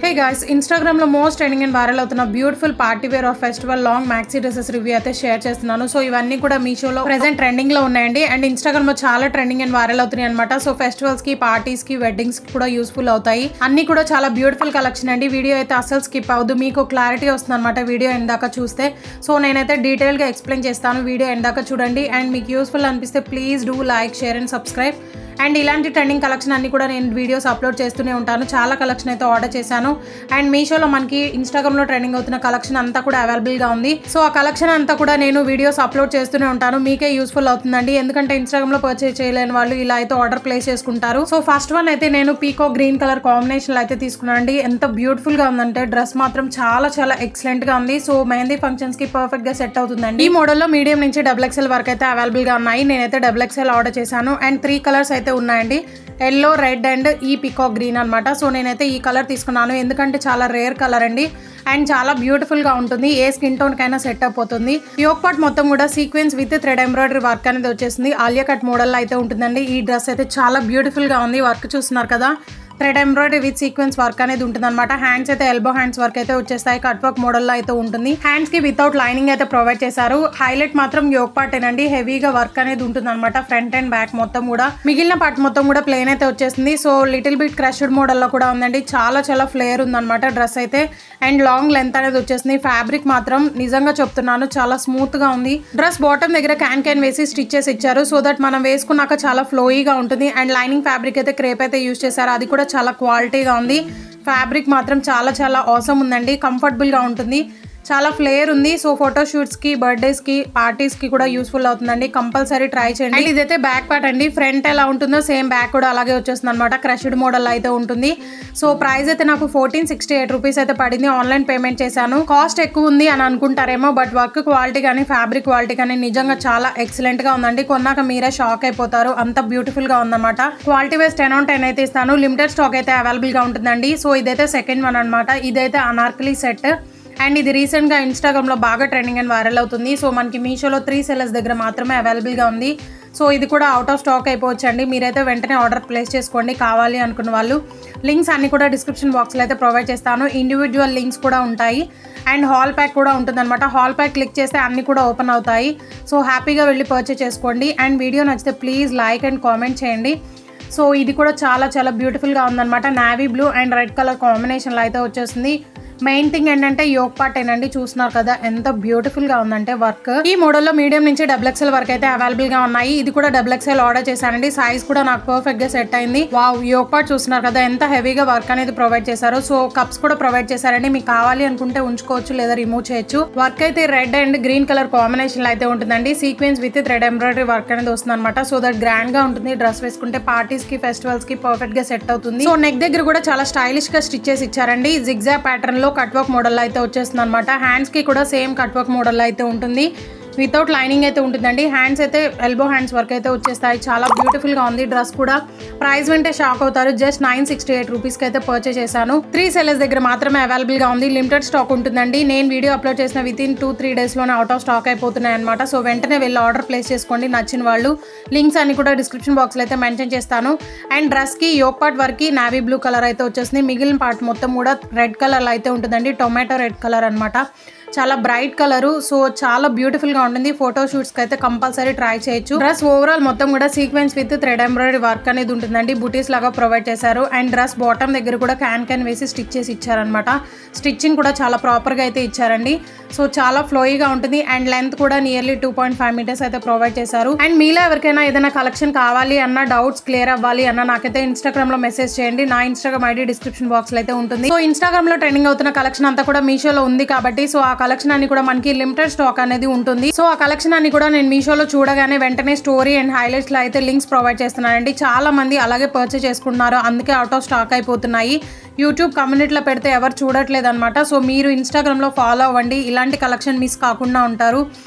హే guys, ఇన్స్టాగ్రామ్లో most trending and viral అవుతున్న beautiful party wear or festival long maxi dresses review అయితే share చేస్తున్నాను. So ఇవన్నీ కూడా మీషోలో ప్రెసెంట్ ట్రెండింగ్ లో ఉన్నాయండి అండ్ ఇన్స్టాగ్రామ్లో చాలా ట్రెండింగ్ అండ్ వైరల్ అవుతున్నాయి అనమాట. సో ఫెస్టివల్స్ కి, పార్టీస్ కి, వెడ్డింగ్స్ కి కూడా యూస్ఫుల్ అవుతాయి. అన్ని కూడా చాలా బ్యూటిఫుల్ కలెక్షన్ అండి. వీడియో అయితే అసలు స్కిప్ అవ్వదు, మీకు క్లారిటీ వస్తుంది అనమాట వీడియో ఎండ్ దాకా చూస్తే. సో నేనైతే డీటెయిల్ గా ఎక్స్ప్లెయిన్ చేస్తాను, వీడియో ఎండ్ దాకా చూడండి. అండ్ మీకు యూస్ఫుల్ అనిపిస్తే please do like, share and subscribe. And ఇలాంటి ట్రెండింగ్ కలెక్షన్ అన్ని కూడా నేను వీడియోస్ అప్లోడ్ చేస్తూనే ఉంటాను. చాలా కలెక్షన్ అయితే ఆర్డర్ చేశాను అండ్ మీషోలో మనకి ఇన్స్టాగ్రామ్లో ట్రెండింగ్ అవుతున్న కలెక్షన్ అంతా కూడా అవైలబుల్గా ఉంది. సో ఆ కలెక్షన్ అంతా కూడా నేను వీడియోస్ అప్లోడ్ చేస్తూనే ఉంటాను, మీకే యూస్ఫుల్ అవుతుందండి. ఎందుకంటే ఇన్స్టాగ్రామ్లో పర్చేస్ చేయలేని వాళ్ళు ఇలా అయితే ఆర్డర్ ప్లేస్ చేసుకుంటారు. సో ఫస్ట్ వన్ అయితే నేను పీకో గ్రీన్ కలర్ కాంబినేషన్లో అయితే తీసుకున్నాను అండి. ఎంత బ్యూటిఫుల్గా ఉందంటే డ్రెస్ మాత్రం చాలా చాలా ఎక్సలెంట్గా ఉంది. సో మెహందీ ఫంక్షన్స్కి పర్ఫెక్ట్గా సెట్ అవుతుందండి. ఈ మోడల్లో మీడియం నుంచి XXL వరకు అయితే అవైలబుల్గా ఉన్నాయి. నేనైతే XXL ఆర్డర్ చేశాను అండ్ 3 కలర్స్ అయితే ఉన్నాయండి, ఎల్లో, రెడ్ అండ్ ఈ పికాక్ గ్రీన్ అనమాట. సో నేనైతే ఈ కలర్ తీసుకున్నాను ఎందుకంటే చాలా రేర్ కలర్ అండి అండ్ చాలా బ్యూటిఫుల్ గా ఉంటుంది. ఏ స్కిన్ టోన్ కైనా సెట్ అయిపోతుంది. యోక్ పార్ట్ మొత్తం కూడా sequence with thread embroidery work అనేది వచ్చేసింది. ఆలియా కట్ మోడల్ అయితే ఉంటుందండి. ఈ డ్రెస్ అయితే చాలా బ్యూటిఫుల్ గా ఉంది. వర్క్ చూస్తున్నారు కదా, thread embroidery with sequence work అనేది ఉంటుంది అనమాట. హ్యాండ్స్ అయితే ఎల్బో హ్యాండ్స్ వర్క్ అయితే వచ్చేస్తాయి, కట్ వర్క్ మోడల్లో అయితే ఉంటుంది. హ్యాండ్స్ కి వితౌట్ లైనింగ్ అయితే ప్రొవైడ్ చేశారు. హైలైట్ మాత్రం యోక్ పార్ట్ ఏనండి, హెవీగా వర్క్ అనేది ఉంటుంది అనమాట. ఫ్రంట్ అండ్ బ్యాక్ మొత్తం కూడా, మిగిలిన పార్ట్ మొత్తం కూడా ప్లేన్ అయితే వచ్చేసింది. సో లిటిల్ బిట్ క్రష్డ్ మోడల్లో కూడా ఉందండి. చాలా చాలా ఫ్లేర్ ఉందన్నమాట డ్రెస్ అయితే అండ్ లాంగ్ లెంత్ అనేది వచ్చేసింది. ఫ్యాబ్రిక్ మాత్రం నిజంగా చెప్తున్నాను చాలా స్మూత్ గా ఉంది. డ్రెస్ బాటమ్ దగ్గర క్యాన్ వేసి స్టిచ్ చేసి ఇచ్చారు సో దట్ మనం వేసుకున్నాక చాలా ఫ్లోయిగా ఉంటుంది. అండ్ లైనింగ్ ఫ్యాబ్రిక్ అయితే క్రేప్ అయితే యూజ్ చేశారు, అది కూడా చాలా క్వాలిటీగా ఉంది. ఫ్యాబ్రిక్ మాత్రం చాలా చాలా ఆసమ్ ఉందండి, కంఫర్టబుల్ గా ఉంటుంది, చాలా ఫ్లేర్ ఉంది. సో ఫోటోషూట్స్ కి, బర్త్డేస్ కి, పార్టీస్ కి కూడా యూస్ఫుల్ అవుతుందండి. కంపల్సరీ ట్రై చేయండి. అండ్ ఇదైతే బ్యాక్ పార్ట్ అండి, ఫ్రంట్ ఎలా ఉంటుందో సేమ్ బ్యాక్ కూడా అలాగే వచ్చేస్తుంది అనమాట. క్రష్డ్ మోడల్ అయితే ఉంటుంది. సో ప్రైస్ అయితే నాకు 1468 రూపీస్ అయితే పడింది. ఆన్లైన్ పేమెంట్ చేశాను. కాస్ట్ ఎక్కువ ఉంది అని అనుకుంటారేమో, బట్ వర్క్ క్వాలిటీ కానీ, ఫ్యాబ్రిక్ క్వాలిటీ కానీ నిజంగా చాలా ఎక్సలెంట్ గా ఉందండి. కొన్నాక మీరే షాక్ అయిపోతారు, అంత బ్యూటిఫుల్ గా ఉందన్నమాట. క్వాలిటీ వైస్ 10/10 అయితే ఇస్తాను. లిమిటెడ్ స్టాక్ అయితే అవైలబుల్ గా ఉంటుందండి. సో ఇదైతే సెకండ్ వన్ అనమాట. ఇదైతే అనార్కలి సెట్ అండ్ ఇది రీసెంట్గా ఇన్స్టాగ్రామ్లో బాగా ట్రెండింగ్ అండ్ వైరల్ అవుతుంది. సో మనకి మీషోలో 3 sellers దగ్గర మాత్రమే అవైలబుల్గా ఉంది. సో ఇది కూడా అవుట్ ఆఫ్ స్టాక్ అయిపోవచ్చు అండి. మీరైతే వెంటనే ఆర్డర్ ప్లేస్ చేసుకోండి కావాలి అనుకున్న వాళ్ళు. లింక్స్ అన్ని కూడా డిస్క్రిప్షన్ బాక్స్లో అయితే ప్రొవైడ్ చేస్తాను. ఇండివిజువల్ లింక్స్ కూడా ఉంటాయి అండ్ హాల్ ప్యాక్ కూడా ఉంటుందన్నమాట. హాల్ ప్యాక్ క్లిక్ చేస్తే అన్ని కూడా ఓపెన్ అవుతాయి. సో హ్యాపీగా వెళ్ళి పర్చేస్ చేసుకోండి. అండ్ వీడియో నచ్చితే ప్లీజ్ లైక్ అండ్ కామెంట్ చేయండి. సో ఇది కూడా చాలా చాలా బ్యూటిఫుల్గా ఉందన్నమాట. Navy blue and red colour కాంబినేషన్లో అయితే వచ్చేసింది. మెయిన్ థింగ్ ఏంటంటే యోక్ పార్ట్ ఏనండి, చూస్తున్నారు కదా ఎంత బ్యూటిఫుల్ గా ఉందంటే వర్క్. ఈ మోడల్లో మీడియం నుంచి XXL వరకు అయితే అవైలబుల్ గా ఉన్నాయి. ఇది కూడా XXL ఆర్డర్ చేశానండి. సైజ్ కూడా నాకు పర్ఫెక్ట్ గా సెట్ అయింది. వావ్, యోక్ పార్ట్ చూస్తున్నారు కదా ఎంత హెవీగా వర్క్ అనేది ప్రొవైడ్ చేశారు. సో కప్స్ కూడా ప్రొవైడ్ చేశారండి, మీకు కావాలి అనుకుంటే ఉంచుకోవచ్చు లేదా రిమూవ్ చేయొచ్చు. వర్క్ అయితే red and green colour combination లో అయితే ఉంటుందండి. Sequence with thread embroidery work అనేది వస్తుంది అనమాట. సో దట్ గ్రాండ్ గా ఉంటుంది. డ్రెస్ వేసుకుంటే పార్టీస్ కి, ఫెస్టివల్స్ కి పర్ఫెక్ట్ గా సెట్ అవుతుంది. సో నెక్ దగ్గర కూడా చాలా స్టైలిష్ గా స్టిచ్ చేసి ఇచ్చారండి. జిగ్జా ప్యాటర్న్ లో కట్ వర్క్ మోడల్ అయితే వచ్చేస్తుంది అనమాట. హ్యాండ్స్ కి కూడా సేమ్ కట్ వర్క్ మోడల్ అయితే ఉంటుంది, వితౌట్ లైనింగ్ అయితే ఉంటుందండి. హ్యాండ్స్ అయితే ఎల్బో హ్యాండ్స్ వర్క్ అయితే వచ్చేస్తాయి. చాలా బ్యూటిఫుల్ గా ఉంది డ్రెస్ కూడా. ప్రైస్ వింటే షాక్ అవుతారు. జస్ట్ 968 రూపీస్ కి అయితే పర్చేస్ చేశాను. 3 sellers దగ్గర మాత్రమే అవైలబుల్ గా ఉంది. లిమిటెడ్ స్టాక్ ఉంటుందండి. నేను వీడియో అప్లోడ్ చేసిన వితిన్ 2-3 days లోనే అవుట్ ఆఫ్ స్టాక్ అయిపోతున్నాయి అనమాట. సో వెంటనే వెళ్ళి ఆర్డర్ ప్లేస్ చేసుకోండి నచ్చిన వాళ్ళు. లింక్స్ అన్ని కూడా డిస్క్రిప్షన్ బాక్స్ లో అయితే మెన్షన్ చేస్తాను. అండ్ డ్రెస్ కి యోక్ పార్ట్ వర్క్ కి నావీ బ్లూ కలర్ అయితే వచ్చేసింది. మిగిలిన పార్ట్ మొత్తం కూడా రెడ్ కలర్ అయితే ఉంటుందండి, టొమాటో రెడ్ కలర్ అనమాట. చాలా బ్రైట్ కలరు. సో చాలా బ్యూటిఫుల్ గా ఉంటుంది. ఫోటో షూట్స్ కి అయితే కంపల్సరీ ట్రై చేయొచ్చు. డ్రెస్ ఓవరాల్ మొత్తం కూడా sequence with thread embroidery work అనేది ఉంటుందండి. బుటీస్ లాగా ప్రొవైడ్ చేశారు. అండ్ డ్రెస్ బాటమ్ దగ్గర కూడా క్యాన్ వేసి స్టిచ్ చేసి ఇచ్చారనమాట. స్టిచ్చింగ్ కూడా చాలా ప్రాపర్ గా అయితే ఇచ్చారండి. సో చాలా ఫ్లోయిగా ఉంటుంది అండ్ లెంత్ కూడా నియర్లీ 2.5 meters అయితే ప్రొవైడ్ చేశారు. అండ్ మీలో ఎవరికైనా ఏదైనా కలెక్షన్ కావాలి అన్న, డౌట్స్ క్లియర్ అవ్వాలి అన్న నాకైతే ఇన్స్టాగ్రామ్ లో మెసేజ్ చేయండి. నా ఇన్స్టాగ్రామ్ ఐడి డిస్క్రిప్షన్ బాక్స్ లో అయితే ఉంటుంది. సో ఇన్స్టాగ్రామ్ లో ట్రెండింగ్ అవుతున్న కలెక్షన్ అంతా కూడా మీషోలో ఉంది కాబట్టి సో ఆ కలెక్షన్ అన్ని కూడా మనకి లిమిటెడ్ స్టాక్ అనేది ఉంటుంది. సో ఆ కలెక్షన్ అన్ని కూడా నేను మీషోలో చూడగానే వెంటనే స్టోరీ అండ్ హైలైట్స్ లో అయితే లింక్స్ ప్రొవైడ్ చేస్తున్నానండి. చాలా మంది అలాగే పర్చేస్ చేసుకుంటున్నారు, అందుకే అవుట్ ఆఫ్ స్టాక్ అయిపోతున్నాయి. యూట్యూబ్ కమ్యూనిటీలో పెడితే ఎవరు చూడట్లేదు అనమాట. సో మీరు ఇన్స్టాగ్రామ్లో ఫాలో అవ్వండి, ఇలాంటి కలెక్షన్ మిస్ కాకుండా ఉంటారు.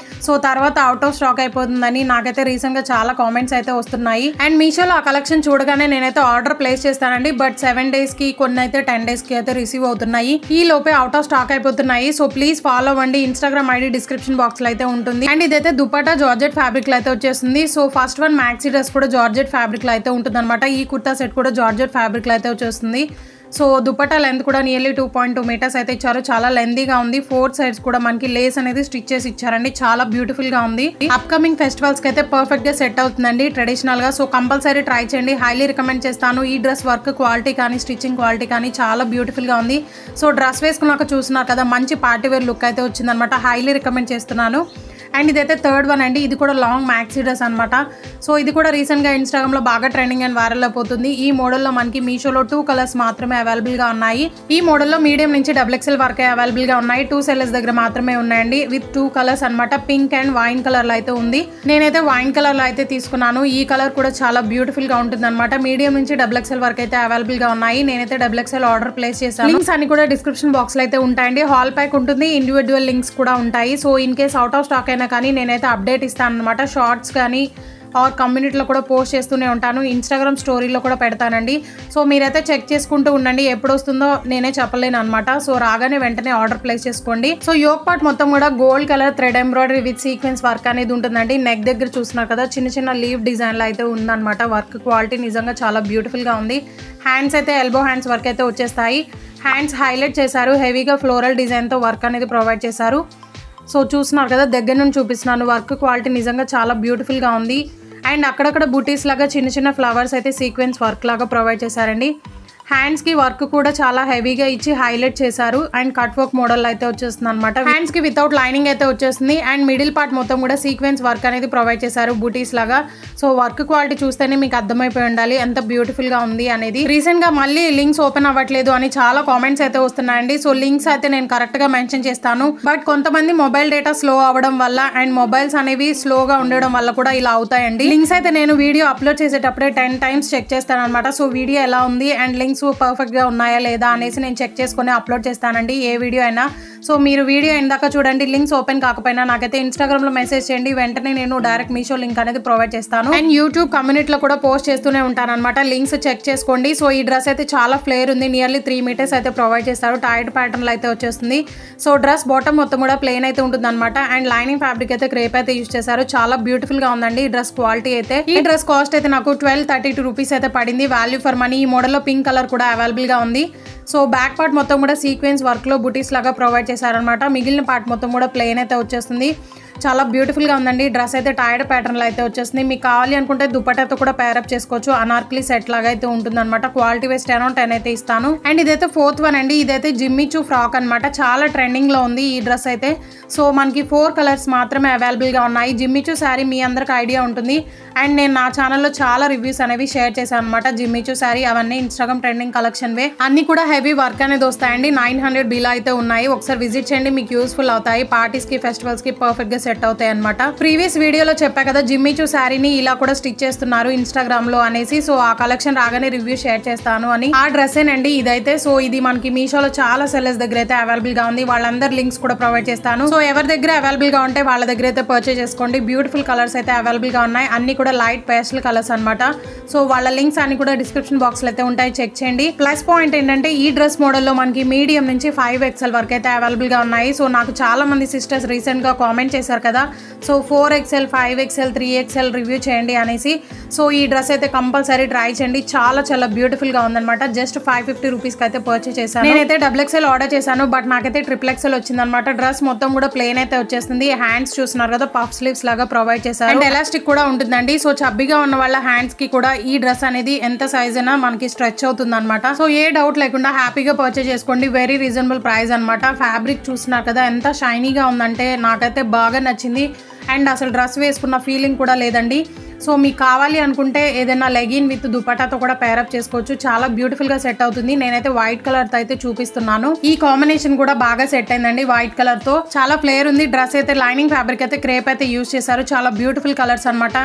సో తర్వాత అవుట్ ఆఫ్ స్టాక్ అయిపోతుందని నాకైతే రీసెంట్గా చాలా కామెంట్స్ అయితే వస్తున్నాయి. అండ్ మీషోలో ఆ కలెక్షన్ చూడగానే నేనైతే ఆర్డర్ ప్లేస్ చేస్తానండి. బట్ 7 days కి, కొన్ని అయితే 10 days కి అయితే రిసీవ్ అవుతున్నాయి. ఈ లోపే అవుట్ ఆఫ్ స్టాక్ అయిపోతున్నాయి. సో ప్లీజ్ ఫాలో అవ్వండి. ఇన్స్టాగ్రామ్ ఐడి డిస్క్రిప్షన్ బాక్స్ లో అయితే ఉంటుంది. అండ్ ఇదైతే దుపట్టా జార్జెట్ ఫ్యాబ్రిక్ లో అయితే వచ్చేస్తుంది. So first one maxi dress కూడా జార్జెట్ ఫ్యాబ్రిక్ లో అయితే ఉంటుంది అనమాట. ఈ కుర్తా సెట్ కూడా జార్జెట్ ఫ్యాబ్రిక్ లో అయితే వచ్చేస్తుంది. సో దుపట్టా లెంత్ కూడా నియర్లీ 2.2 మీటర్స్ అయితే ఇచ్చారు. చాలా లెందీగా ఉంది. 4 సైడ్స్ కూడా మనకి లేస్ అనేది స్టిచ్ చేసి ఇచ్చారండి. చాలా బ్యూటిఫుల్ గా ఉంది. అప్కమింగ్ ఫెస్టివల్స్ కి అయితే పర్ఫెక్ట్ గా సెట్ అవుతుందండి ట్రెడిషనల్ గా. సో కంపల్సరీ ట్రై చేయండి. హైలీ రికమెండ్ చేస్తాను. ఈ డ్రెస్ వర్క్ క్వాలిటీ కానీ స్టిచ్చింగ్ క్వాలిటీ కానీ చాలా బ్యూటిఫుల్ గా ఉంది. సో డ్రెస్ వేసుకున్నాక చూస్తున్నారు కదా, మంచి పార్టీ వేర్ లుక్ అయితే వచ్చిందనమాట. హైలీ రికమెండ్ చేస్తున్నాను. అండ్ ఇదైతే థర్డ్ వన్ అండి. ఇది కూడా లాంగ్ మ్యాక్సీ డ్రెస్ అనమాట. సో ఇది కూడా రీసెంట్గా ఇన్స్టాగ్రామ్లో బాగా ట్రెండింగ్ అండ్ వైరల్ అయిపోతుంది. ఈ మోడల్లో మనకి మీషోలో 2 కలర్స్ మాత్రమే అవైలబుల్గా ఉన్నాయి. ఈ మోడల్లో మీడియం నుంచి XXL వరకే అవైలబుల్గా ఉన్నాయి. 2 సెల్లర్స్ దగ్గర మాత్రమే ఉన్నాయండి. విత్ 2 కలర్స్ అనమాట. పింక్ అండ్ వైన్ కలర్లో అయితే ఉంది. నేనైతే వైన్ కలర్లో అయితే తీసుకున్నాను. ఈ కలర్ కూడా చాలా బ్యూటిఫుల్గా ఉంటుంది అనమాట. మీడియం నుంచి XXL వరకు అయితే అవైలబుల్గా ఉన్నాయి. నేనైతే XXL ఆర్డర్ ప్లేస్ చేశాను. లింక్స్ అన్ని కూడా డిస్క్రిప్షన్ బాక్స్లో అయితే ఉంటాయండి. హాల్ ప్యాక్ ఉంటుంది. ఇండివిజువల్ లింక్స్ కూడా ఉంటాయి. So in case out of stock అయినా కానీ నేనైతే అప్డేట్ ఇస్తాను అనమాట. షార్ట్స్ కానీ ఆర్ కమ్యూనిటీలో కూడా పోస్ట్ చేస్తూనే ఉంటాను. ఇన్స్టాగ్రామ్ స్టోరీలో కూడా పెడతానండి. సో మీరైతే చెక్ చేసుకుంటూ ఉండండి. ఎప్పుడు వస్తుందో నేనే చెప్పలేను అనమాట. సో రాగానే వెంటనే ఆర్డర్ ప్లేస్ చేసుకోండి. సో యోక్ పార్ట్ మొత్తం కూడా gold colour thread embroidery with sequence work అనేది ఉంటుందండి. నెక్ దగ్గర చూస్తున్నారు కదా, చిన్న చిన్న లీవ్ డిజైన్లో అయితే ఉందన్నమాట. వర్క్ క్వాలిటీ నిజంగా చాలా బ్యూటిఫుల్గా ఉంది. హ్యాండ్స్ అయితే ఎల్బో హ్యాండ్స్ వర్క్ అయితే వచ్చేస్తాయి. హ్యాండ్స్ హైలైట్ చేశారు. హెవీగా ఫ్లోరల్ డిజైన్తో వర్క్ అనేది ప్రొవైడ్ చేశారు. సో చూస్తున్నారు కదా, దగ్గర నుంచి చూపిస్తున్నాను. వర్క్ క్వాలిటీ నిజంగా చాలా బ్యూటిఫుల్గా ఉంది. అండ్ అక్కడక్కడ బూటీస్ లాగా చిన్న చిన్న ఫ్లవర్స్ అయితే సీక్వెన్స్ వర్క్ లాగా ప్రొవైడ్ చేశారండి. హ్యాండ్స్కి వర్క్ కూడా చాలా హెవీగా ఇచ్చి హైలైట్ చేశారు. అండ్ కట్ వర్క్ మోడల్ అయితే వచ్చేస్తుంది అనమాట. హ్యాండ్స్కి వితౌట్ లైనింగ్ అయితే వచ్చేస్తుంది. అండ్ మిడిల్ పార్ట్ మొత్తం కూడా సీక్వెన్స్ వర్క్ అనేది ప్రొవైడ్ చేశారు బూటీస్ లాగా. సో వర్క్ క్వాలిటీ చూస్తేనే మీకు అర్థమైపోయి ఉండాలి ఎంత బ్యూటిఫుల్గా ఉంది అనేది. రీసెంట్గా మళ్ళీ లింక్స్ ఓపెన్ అవ్వట్లేదు అని చాలా కామెంట్స్ అయితే వస్తున్నాయండి. సో లింక్స్ అయితే నేను కరెక్ట్గా మెన్షన్ చేస్తాను. బట్ కొంతమంది మొబైల్ డేటా స్లో అవ్వడం వల్ల అండ్ మొబైల్స్ అనేవి స్లోగా ఉండడం వల్ల కూడా ఇలా అవుతాయండి. లింక్స్ అయితే నేను వీడియో అప్లోడ్ చేసేటప్పుడే 10 టైమ్స్ చెక్ చేస్తాను అనమాట. సో వీడియో ఎలా ఉంది అండ్ లింక్స్ పర్ఫెక్ట్ గా ఉన్నాయా లేదా అనేసి నేను చెక్ చేసుకుని అప్లోడ్ చేస్తానండి ఏ వీడియో అయినా. సో మీరు వీడియో ఎందాక చూడండి. లింక్స్ ఓపెన్ కాకపోయినా నాకైతే ఇన్స్టాగ్రామ్ లో మెసేజ్ చేయండి. వెంటనే నేను డైరెక్ట్ మీషో లింక్ అనేది ప్రొవైడ్ చేస్తాను. అండ్ యూట్యూబ్ కమ్యూనిటీలో కూడా పోస్ట్ చేస్తూనే ఉంటాను అనమాట. లింక్స్ చెక్ చేసుకోండి. సో ఈ డ్రెస్ అయితే చాలా ఫ్లేర్ ఉంది. నియర్లీ 3 మీటర్స్ అయితే ప్రొవైడ్ చేస్తారు. టైడ్ ప్యాటర్న్ లో అయితే వచ్చేస్తుంది. సో డ్రెస్ బాటమ్ మొత్తం కూడా ప్లెయిన్ అయితే ఉంటుంది అనమాట. అండ్ లైనింగ్ ఫ్యాబ్రిక్ అయితే క్రేప్ అయితే యూజ్ చేశారు. చాలా బ్యూటిఫుల్ గా ఉందండి ఈ డ్రెస్ క్వాలిటీ అయితే. ఈ డ్రెస్ కాస్ట్ అయితే నాకు 1232 రూపీస్ అయితే పడింది. Value for money. ఈ మోడల్లో పింక్ కలర్ కూడా అవైలబుల్ గా ఉంది. సో బ్యాక్ పార్ట్ మొత్తం కూడా సీక్వెన్స్ వర్క్ లో బుటీస్ లాగా ప్రొవైడ్ చేశారనమాట. మిగిలిన పార్ట్ మొత్తం కూడా ప్లెయిన్ అయితే వచ్చేస్తుంది. చాలా బ్యూటిఫుల్గా ఉందండి. డ్రెస్ అయితే టైర్డ్ ప్యాటర్న్లో అయితే వచ్చేస్తుంది. మీకు కావాలి అనుకుంటే దుపట్టాతో కూడా పేరప్ చేసుకోవచ్చు. అనార్కలి సెట్ లాగా అయితే ఉంటుంది అనమాట. క్వాలిటీ వైస్ 10/10 అయితే ఇస్తాను. అండ్ ఇదైతే 4th వన్ అండి. ఇదైతే జిమ్మిచూ ఫ్రాక్ అనమాట. చాలా ట్రెండింగ్లో ఉంది ఈ డ్రెస్ అయితే. సో మనకి 4 కలర్స్ మాత్రమే అవైలబుల్గా ఉన్నాయి. జిమ్మిచూ శారీ మీ అందరికి ఐడియా ఉంటుంది. అండ్ నేను నా ఛానల్లో చాలా రివ్యూస్ అనేవి షేర్ చేశాను అనమాట. జిమ్మిచూ శారీ అవన్నీ ఇన్స్టాగ్రామ్ ట్రెండింగ్ కలెక్షన్ వే. అన్ని కూడా హెవీ వర్క్ అనేది వస్తాయండి. 900 బిలా అయితే ఉన్నాయి. ఒకసారి విజిట్ చేయండి, మీకు యూస్ఫుల్ అవుతాయి. పార్టీస్ కి ఫెస్టివల్స్ కి పర్ఫెక్ట్ గా సెట్ అవుతాయి అనమాట. ప్రీవియస్ వీడియోలో చెప్పా కదా, జిమ్మిచూ శారీని ఇలా కూడా స్టిచ్ చేస్తున్నారు ఇన్స్టాగ్రామ్ లో అనేసి. సో ఆ కలెక్షన్ రాగానే రివ్యూ షేర్ చేస్తాను అని. ఆ డ్రెస్ ఏనండి ఇదైతే. సో ఇది మనకి మీషోలో చాలా సెల్లర్స్ దగ్గర అయితే అవైలబుల్ గా ఉంది. వాళ్ళందరి లింక్స్ కూడా ప్రొవైడ్ చేస్తాను. సో ఎవరి దగ్గర అవైలబుల్ గా ఉంటే వాళ్ళ దగ్గర అయితే పర్చేస్ చేసుకోండి. బ్యూటిఫుల్ కలర్స్ అయితే అవైలబుల్ గా ఉన్నాయి. అన్ని కూడా లైట్ పేస్టల్ కలర్స్ అనమాట. సో వాళ్ళ లింక్స్ అన్ని కూడా డిస్క్రిప్షన్ బాక్స్ లో అయితే ఉంటాయి, చెక్ చేయండి. ప్లస్ పాయింట్ ఏంటంటే ఈ డ్రెస్ మోడల్లో మనకి మీడియం నుంచి 5XL వరకు అయితే అవైలబుల్ గా ఉన్నాయి. సో నాకు చాలా మంది సిస్టర్స్ రీసెంట్ గా కామెంట్ చేశారు కదా, so 4XL 5XL 3XL review చేయండి అనేసి. సో ఈ డ్రెస్ అయితే కంపల్సరీ ట్రై చేయండి. చాలా చాలా బ్యూటిఫుల్ గా ఉందన్నమాట. జస్ట్ 550 రూపీస్ కి అయితే పర్చేస్ చేశాను. నేనైతే XXL ఆర్డర్ చేశాను, బట్ నాకైతే XXL వచ్చిందనమాట. డ్రెస్ మొత్తం కూడా ప్లెయిన్ అయితే వచ్చేస్తుంది. హ్యాండ్స్ చూస్తున్నారు కదా, పఫ్ స్లీవ్స్ లాగా ప్రొవైడ్ చేశారు. అండ్ ఎలాస్టిక్ కూడా ఉంటుందండి. సో చబ్బిగా ఉన్న వాళ్ళ హ్యాండ్స్ కి కూడా ఈ డ్రెస్ అనేది ఎంత సైజ్ అయినా మనకి స్ట్రెచ్ అవుతుంది అనమాట. సో ఏ డౌట్ లేకుండా హ్యాపీగా పర్చేస్ చేసుకోండి. వెరీ రీజనబుల్ ప్రైస్ అనమాట. ఫ్యాబ్రిక్ చూస్తున్నారు కదా ఎంత షైనీగా ఉందంటే నాకైతే బాగా నచ్చింది. అండ్ అసలు డ్రెస్ వేసుకున్న ఫీలింగ్ కూడా లేదండి. సో మీకు కావాలి అనుకుంటే ఏదైనా లెగిన్ విత్ దుపట్టాతో కూడా పేరప్ చేసుకోవచ్చు. చాలా బ్యూటిఫుల్ గా సెట్ అవుతుంది. నేనైతే వైట్ కలర్ తో అయితే చూపిస్తున్నాను. ఈ కాంబినేషన్ కూడా బాగా సెట్ అయిందండి వైట్ కలర్ తో. చాలా ఫ్లేర్ ఉంది. డ్రెస్ అయితే లైనింగ్ ఫ్యాబ్రిక్ అయితే క్రేప్ అయితే యూజ్ చేశారు. చాలా బ్యూటిఫుల్ కలర్స్ అనమాట.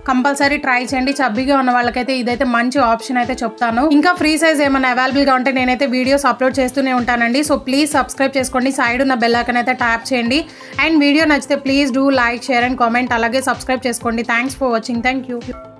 కంపల్సరీ ట్రై చేయండి. చబ్బిగా ఉన్న వాళ్ళకైతే ఇదైతే మంచి ఆప్షన్ అయితే చెప్తాను. ఇంకా ఫ్రీ సైజ్ ఏమైనా అవైలబుల్ గా ఉంటే నేనైతే వీడియోస్ అప్లోడ్ చేస్తూనే ఉంటానండి. సో ప్లీజ్ సబ్స్క్రైబ్ చేసుకోండి. సైడ్ ఉన్న బెల్ ఐకాన్ అయితే ట్యాప్ చేయండి. అండ్ వీడియో నచ్చితే please do like, share and comment. అలాగే సబ్స్క్రైబ్ చేసుకోండి. Thanks for watching. Thank you.